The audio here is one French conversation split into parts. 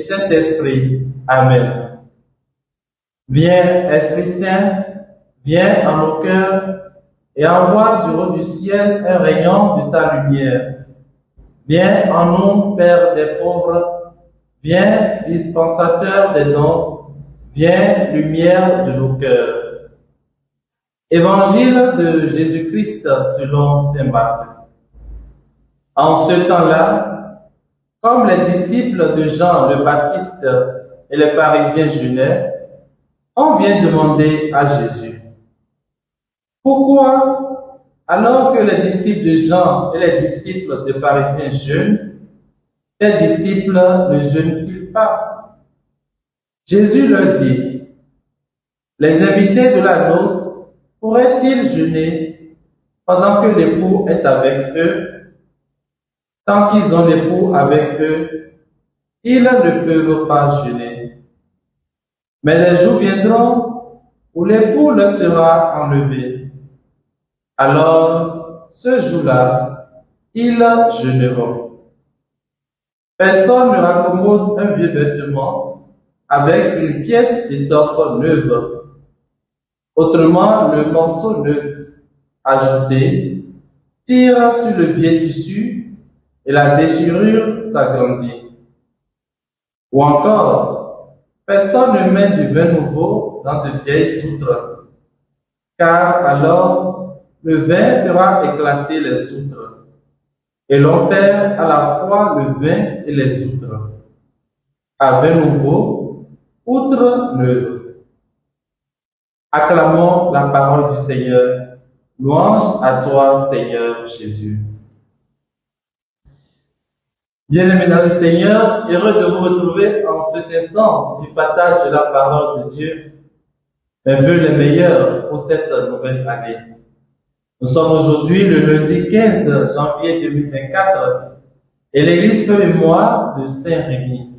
Saint-Esprit. Amen. Viens, Esprit Saint, viens en nos cœurs et envoie du haut du ciel un rayon de ta lumière. Viens en nous, Père des pauvres, viens, dispensateur des dons, viens, lumière de nos cœurs. Évangile de Jésus-Christ selon saint Marc. En ce temps-là, comme les disciples de Jean le Baptiste et les pharisiens jeûnaient, on vient demander à Jésus: pourquoi, alors que les disciples de Jean et les disciples des pharisiens jeûnent, tes disciples ne jeûnent-ils pas? Jésus leur dit: les invités de la noce pourraient-ils jeûner pendant que l'époux est avec eux? Tant qu'ils ont l'époux avec eux, ils ne peuvent pas jeûner. Mais les jours viendront où l'époux leur sera enlevé. Alors, ce jour-là, ils jeûneront. Personne ne raccommode un vieux vêtement avec une pièce d'étoffe neuve. Autrement, le morceau neuf ajouté tire sur le vieux tissu et la déchirure s'agrandit. Ou encore, personne ne met du vin nouveau dans de vieilles outres, car alors le vin fera éclater les outres, et l'on perd à la fois le vin et les outres. À vin nouveau, outre neuve. Acclamons la parole du Seigneur. Louange à toi, Seigneur Jésus. Bien-aimés dans le Seigneur, heureux de vous retrouver en cet instant du partage de la parole de Dieu. Mes vœux les meilleurs pour cette nouvelle année. Nous sommes aujourd'hui le lundi 15 janvier 2024 et l'Église fait mémoire de Saint Rémi.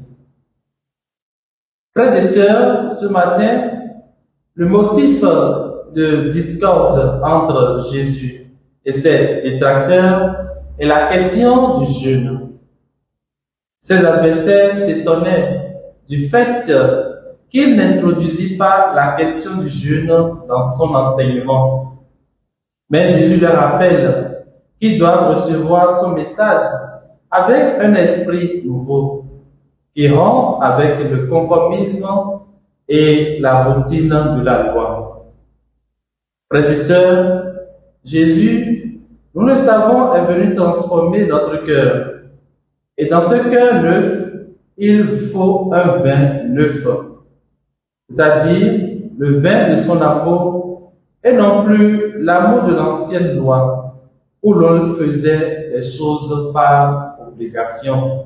Frères et sœurs, ce matin, le motif de discorde entre Jésus et ses détracteurs est la question du jeûne. Ses adversaires s'étonnaient du fait qu'il n'introduisit pas la question du jeûne dans son enseignement. Mais Jésus leur rappelle qu'ils doivent recevoir son message avec un esprit nouveau, qui rompt avec le conformisme et la routine de la loi. Frères et sœurs, Jésus, nous le savons, est venu transformer notre cœur. Et dans ce cœur neuf, il faut un vin neuf, c'est-à-dire le vin de son amour et non plus l'amour de l'ancienne loi où l'on faisait les choses par obligation.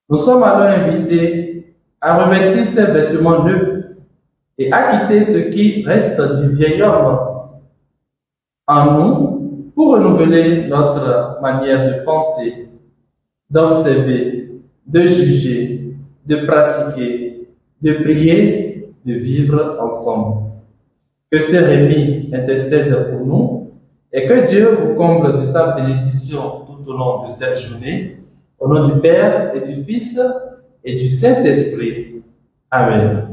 Nous sommes alors invités à revêtir ces vêtements neufs et à quitter ce qui reste du vieil homme en nous pour renouveler notre manière de penser, d'observer, de juger, de pratiquer, de prier, de vivre ensemble. Que Saint Rémi intercède pour nous et que Dieu vous comble de sa bénédiction tout au long de cette journée. Au nom du Père et du Fils et du Saint-Esprit. Amen.